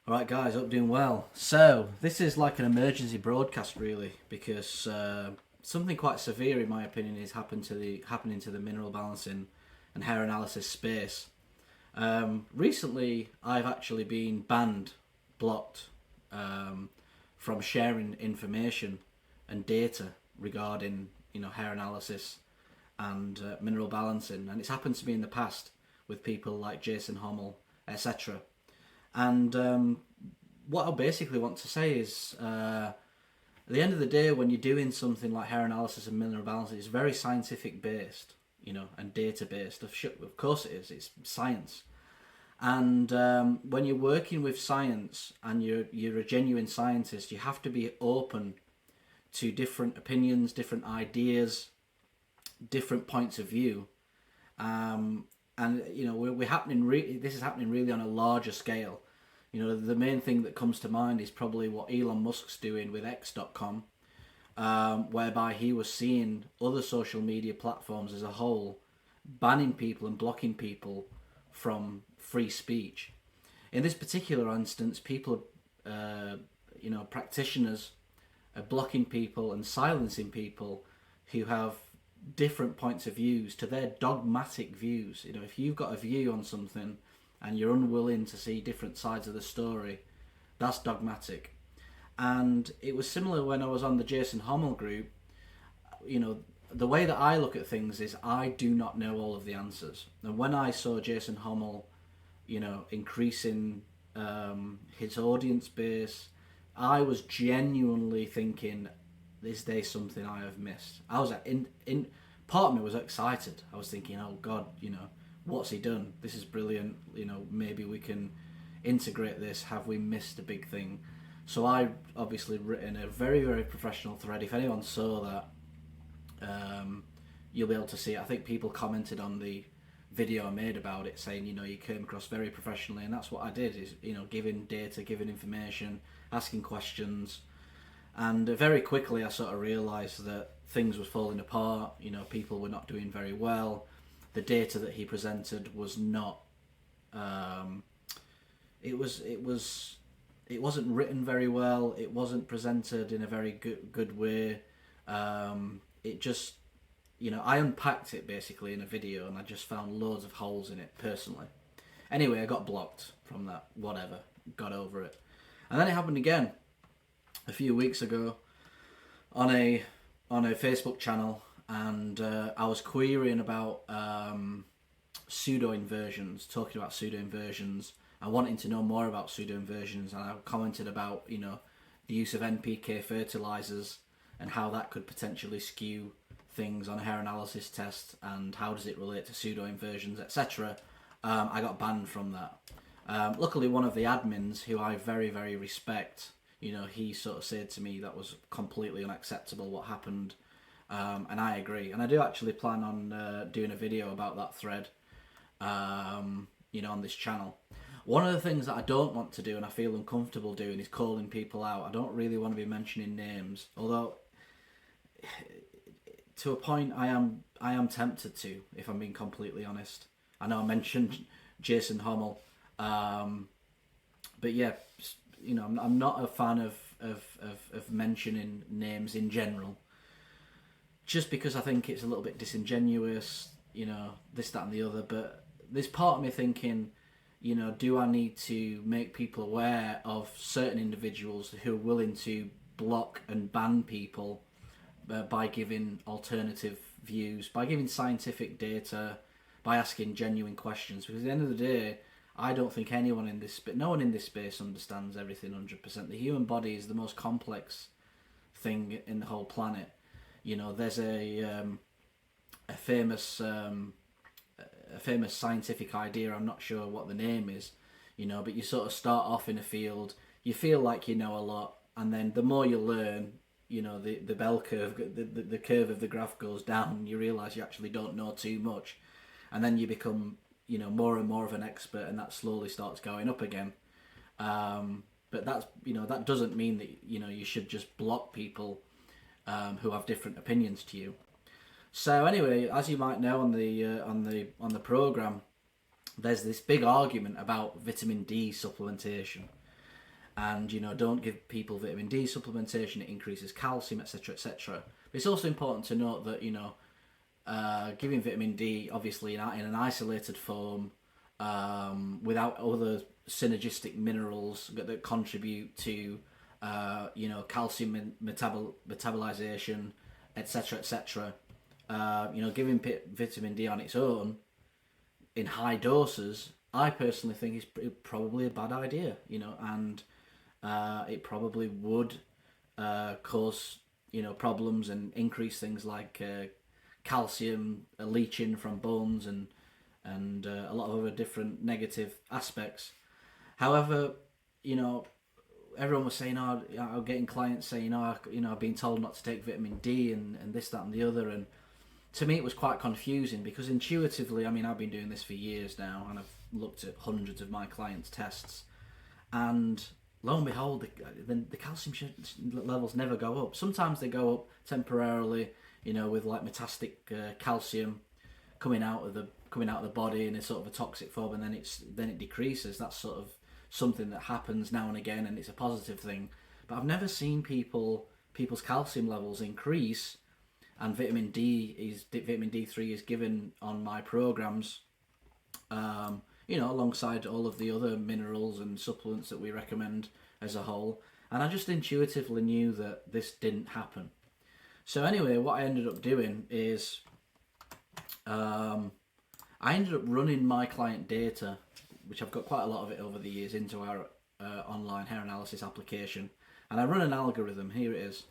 Alright guys, hope doing well. So, this is like an emergency broadcast really, because something quite severe in my opinion is happening to the mineral balancing and hair analysis space. Recently, I've actually been blocked from sharing information and data regarding hair analysis and mineral balancing, and it's happened to me in the past with people like Jason Hommel, etc. And what I basically want to say is, at the end of the day, when you're doing something like hair analysis and mineral balancing, it's very scientific based, and data based. Of course it is. It's science. And when you're working with science and you're a genuine scientist, you have to be open to different opinions, different ideas, different points of view. And this is happening really on a larger scale. The main thing that comes to mind is probably what Elon Musk's doing with X.com, whereby he was seeing other social media platforms as a whole banning people and blocking people from free speech. In this particular instance, people, practitioners are blocking people and silencing people who have different points of views to their dogmatic views. If you've got a view on something and you're unwilling to see different sides of the story, that's dogmatic. And it was similar when I was on the Jason Hommel group. The way that I look at things is I do not know all of the answers. And when I saw Jason Hommel, increasing his audience base, I was genuinely thinking, is there something I have missed? I was in part of me was excited. I was thinking, oh God, what's he done? This is brilliant. Maybe we can integrate this. Have we missed a big thing? So I obviously written a very, very professional thread. If anyone saw that, you'll be able to see it. I think people commented on the video I made about it saying, you came across very professionally, and that's what I did, is, giving data, giving information, asking questions. And very quickly I sort of realised that things were falling apart, people were not doing very well. The data that he presented was not, it wasn't written very well, it wasn't presented in a very good way. It just, I unpacked it basically in a video and I just found loads of holes in it personally. Anyway, I got blocked from that, whatever, got over it. And then it happened again a few weeks ago on a Facebook channel, and I was querying about pseudo inversions, talking about pseudo inversions and wanting to know more about pseudo inversions, and I commented about the use of NPK fertilizers and how that could potentially skew things on a hair analysis test, and how does it relate to pseudo inversions, etc. I got banned from that. Luckily, one of the admins, who I very, very respect, he sort of said to me that was completely unacceptable what happened, and I agree. And I do actually plan on doing a video about that thread, on this channel. One of the things that I don't want to do, and I feel uncomfortable doing, is calling people out. I don't really want to be mentioning names, although to a point I am tempted to, if I'm being completely honest. I know I mentioned Jason Hommel, but yeah, I'm not a fan of mentioning names in general, just because I think it's a little bit disingenuous, this, that and the other. But there's part of me thinking, do I need to make people aware of certain individuals who are willing to block and ban people by giving alternative views, by giving scientific data, by asking genuine questions? Because at the end of the day, I don't think no one in this space understands everything 100%. The human body is the most complex thing in the whole planet. There's a famous scientific idea. I'm not sure what the name is, but you sort of start off in a field, you feel like you know a lot, and then the more you learn, the bell curve, the curve of the graph goes down, and you realise you actually don't know too much, and then you become more and more of an expert, and that slowly starts going up again. But that's that doesn't mean that you should just block people who have different opinions to you. So anyway, as you might know, on the program, there's this big argument about vitamin D supplementation, and don't give people vitamin D supplementation. It increases calcium, etc., etc. But it's also important to note that giving vitamin D obviously in an isolated form, without other synergistic minerals that contribute to calcium metabolization, etc., etc. Giving vitamin D on its own in high doses, I personally think is probably a bad idea. And it probably would cause problems and increase things like calcium leaching from bones and a lot of other different negative aspects. However, everyone was saying, I'm getting clients saying, I've been told not to take vitamin D and this, that, and the other. And to me, it was quite confusing because intuitively, I've been doing this for years now, and I've looked at hundreds of my clients' tests, and lo and behold, the calcium levels never go up. Sometimes they go up temporarily, with like metastatic calcium coming out of the body in a sort of a toxic form, and then it decreases. That's sort of something that happens now and again, and it's a positive thing. But I've never seen people's calcium levels increase, and vitamin D3 is given on my programs, alongside all of the other minerals and supplements that we recommend as a whole. And I just intuitively knew that this didn't happen. So anyway, what I ended up doing is I ended up running my client data, which I've got quite a lot of it over the years, into our online hair analysis application. And I run an algorithm. Here it is.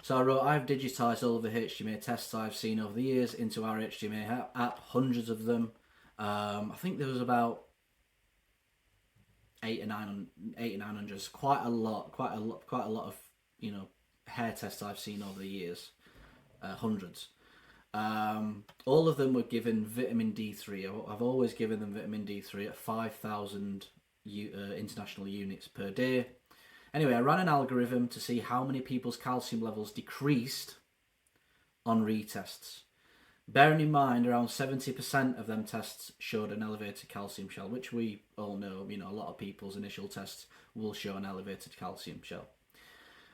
So I wrote, I've digitized all of the HTMA tests I've seen over the years into our HTMA app, hundreds of them. I think there was about 800, quite a lot of hair tests I've seen over the years, hundreds. All of them were given vitamin D3. I've always given them vitamin D3 at 5,000 international units per day. Anyway, I ran an algorithm to see how many people's calcium levels decreased on retests. Bearing in mind, around 70% of them tests showed an elevated calcium shell, which we all know, a lot of people's initial tests will show an elevated calcium shell.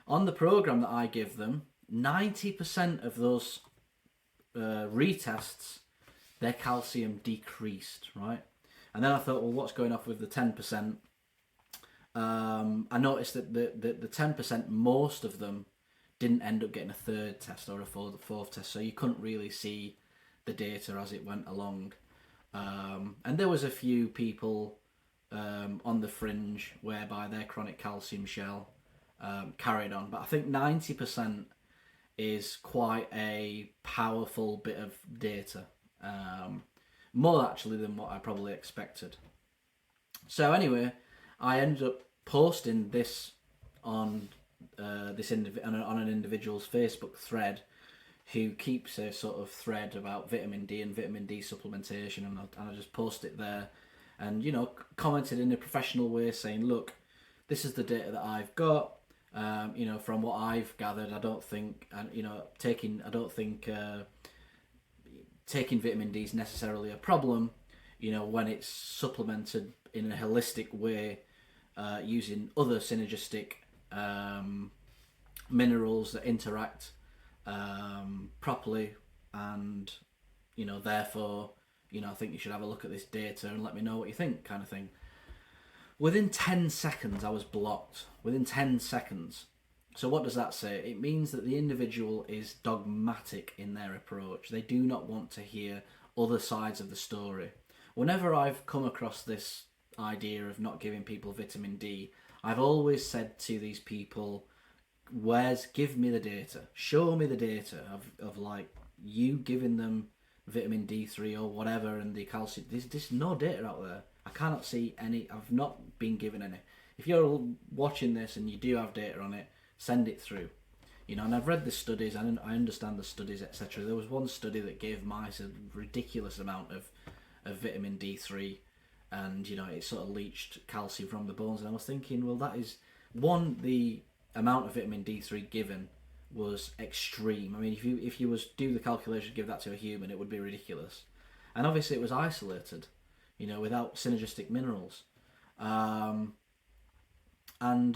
On the program that I give them, 90% of those retests, their calcium decreased, right? And then I thought, well, what's going off with the 10%? I noticed that the 10%, most of them didn't end up getting a third test or a fourth test, so you couldn't really see the data as it went along. And there was a few people on the fringe whereby their chronic calcium shell carried on, but I think 90% is quite a powerful bit of data, more actually than what I probably expected. So anyway, I ended up posting this on on an individual's Facebook thread, who keeps a sort of thread about vitamin D and vitamin D supplementation, and I just posted it there, and commented in a professional way saying, look, this is the data that I've got. From what I've gathered, I don't think taking vitamin D is necessarily a problem, when it's supplemented in a holistic way, using other synergistic minerals that interact properly, and therefore, I think you should have a look at this data and let me know what you think, kind of thing. Within 10 seconds, I was blocked. Within 10 seconds. So what does that say? It means that the individual is dogmatic in their approach. They do not want to hear other sides of the story. Whenever I've come across this idea of not giving people vitamin D, I've always said to these people, give me the data. Show me the data of like you giving them vitamin D3 or whatever and the calcium. There's no data out there. I cannot see any. I've not been given any. If you're watching this and you do have data on it, send it through. And I've read the studies and I understand the studies, etc. There was one study that gave mice a ridiculous amount of vitamin D3, and it sort of leached calcium from the bones. And I was thinking, well, that is one, the amount of vitamin D3 given was extreme. If you was do the calculation, give that to a human, it would be ridiculous. And obviously it was isolated, without synergistic minerals. And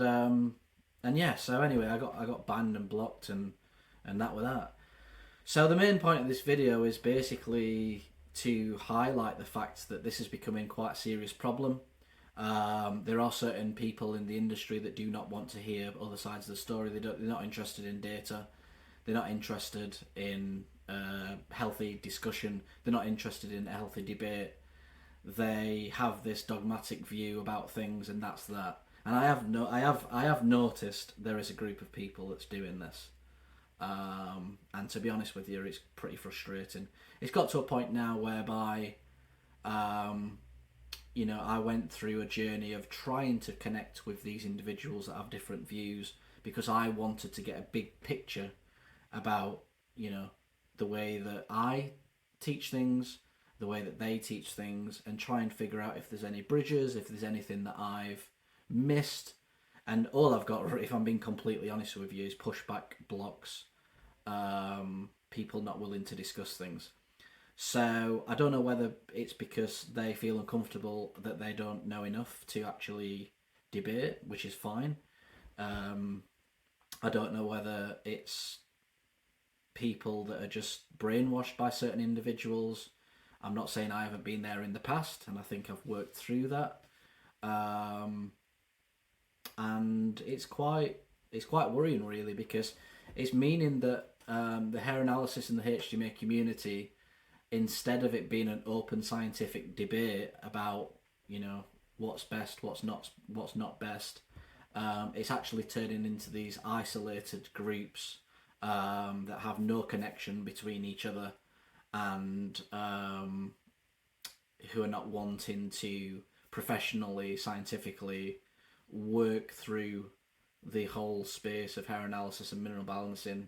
yeah, so anyway, I got banned and blocked and that with that. So the main point of this video is basically to highlight the fact that this is becoming quite a serious problem. There are certain people in the industry that do not want to hear other sides of the story. They're not interested in data. They're not interested in healthy discussion. They're not interested in a healthy debate. They have this dogmatic view about things, and that's that. And I have noticed there is a group of people that's doing this. And to be honest with you, it's pretty frustrating. It's got to a point now whereby, I went through a journey of trying to connect with these individuals that have different views because I wanted to get a big picture about, the way that I teach things, the way that they teach things, and try and figure out if there's any bridges, if there's anything that I've missed. And all I've got, if I'm being completely honest with you, is pushback, blocks, people not willing to discuss things. So I don't know whether it's because they feel uncomfortable that they don't know enough to actually debate, which is fine. I don't know whether it's people that are just brainwashed by certain individuals. I'm not saying I haven't been there in the past, and I think I've worked through that. And it's quite worrying, really, because it's meaning that the hair analysis and the HTMA community, instead of it being an open scientific debate about what's best, what's not best, it's actually turning into these isolated groups that have no connection between each other, and who are not wanting to professionally, scientifically work through the whole space of hair analysis and mineral balancing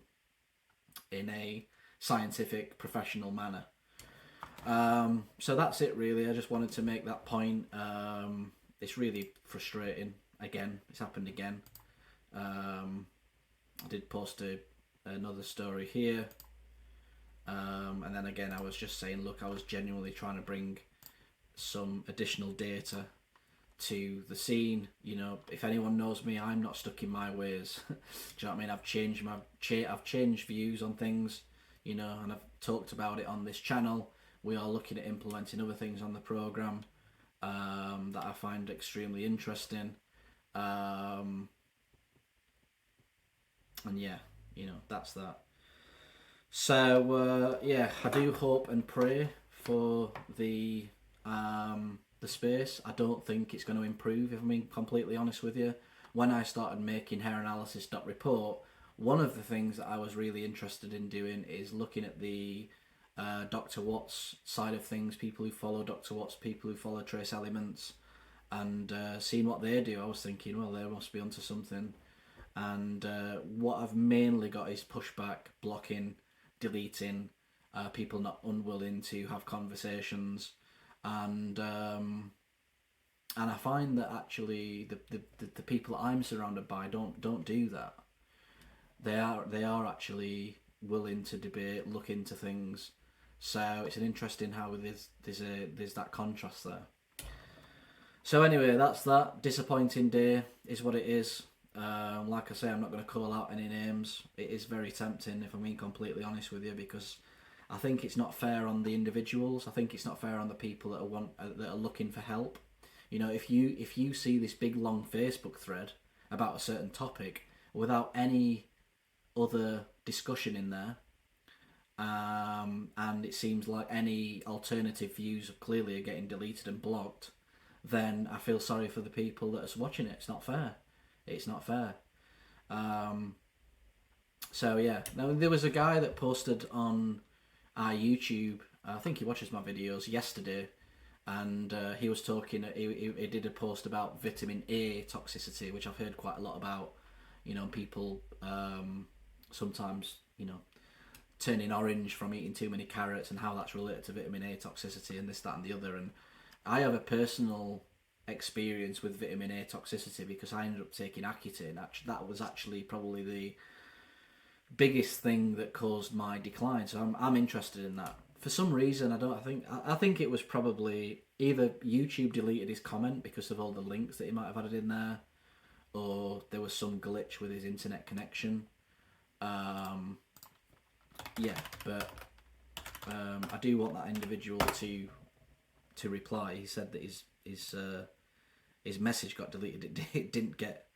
in a scientific, professional manner. So that's it, really. I just wanted to make that point. It's really frustrating. Again, it's happened again. I did post another story here. And then again, I was just saying, look, I was genuinely trying to bring some additional data to the scene. If anyone knows me, I'm not stuck in my ways. Do you know what I mean? I've changed views on things, and I've talked about it on this channel. We are looking at implementing other things on the program that I find extremely interesting. And yeah, that's that. So I do hope and pray for the space. I don't think it's going to improve, if I'm being completely honest with you. When I started making hairanalysis.report, one of the things that I was really interested in doing is looking at the Dr. Watts side of things, people who follow Dr. Watts, people who follow Trace Elements, and seeing what they do. I was thinking, well, they must be onto something. And what I've mainly got is pushback, blocking, deleting, people not unwilling to have conversations, and I find that actually the people that I'm surrounded by don't do that. They are actually willing to debate, look into things. So it's an interesting how there's that contrast there. So anyway, that's that. Disappointing day is what it is. Like I say, I'm not going to call out any names. It is very tempting, if I'm being completely honest with you, because I think it's not fair on the individuals. I think it's not fair on the people that are looking for help. If you see this big long Facebook thread about a certain topic without any other discussion in there, and it seems like any alternative views clearly are getting deleted and blocked, then I feel sorry for the people that are watching it. It's not fair. It's not fair. So yeah, now there was a guy that posted on our YouTube, I think he watches my videos, yesterday, and he was talking, he did a post about vitamin A toxicity, which I've heard quite a lot about, people sometimes, turning orange from eating too many carrots, and how that's related to vitamin A toxicity and this, that and the other. And I have a personal experience with vitamin A toxicity because I ended up taking Accutane. That was actually probably the biggest thing that caused my decline. So I'm interested in that. For some reason, I think it was probably either YouTube deleted his comment because of all the links that he might have added in there, or there was some glitch with his internet connection. Yeah, but I do want that individual to reply. He said that his message got deleted. It didn't get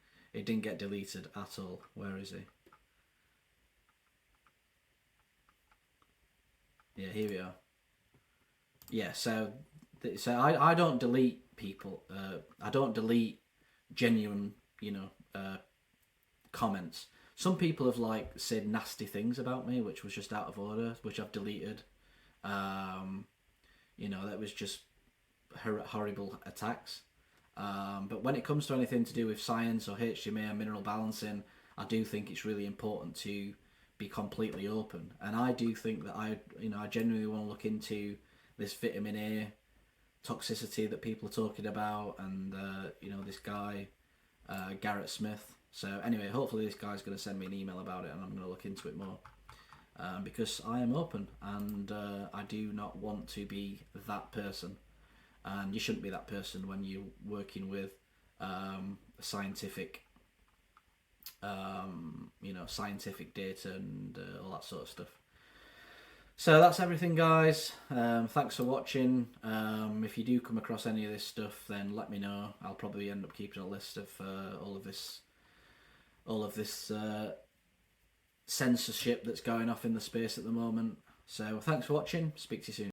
deleted at all. Where is he? Yeah, here we are. Yeah, so I don't delete people. I don't delete genuine, comments. Some people have like said nasty things about me, which was just out of order, which I've deleted. That was just horrible attacks. But when it comes to anything to do with science or HTMA and mineral balancing, I do think it's really important to be completely open. And I do think that I genuinely want to look into this vitamin A toxicity that people are talking about, and this guy Garrett Smith. So anyway, hopefully this guy's going to send me an email about it, and I'm going to look into it more, because I am open, and I do not want to be that person. And you shouldn't be that person when you're working with scientific, scientific data and all that sort of stuff. So that's everything, guys. Thanks for watching. If you do come across any of this stuff, then let me know. I'll probably end up keeping a list of all of this censorship that's going off in the space at the moment. So thanks for watching. Speak to you soon.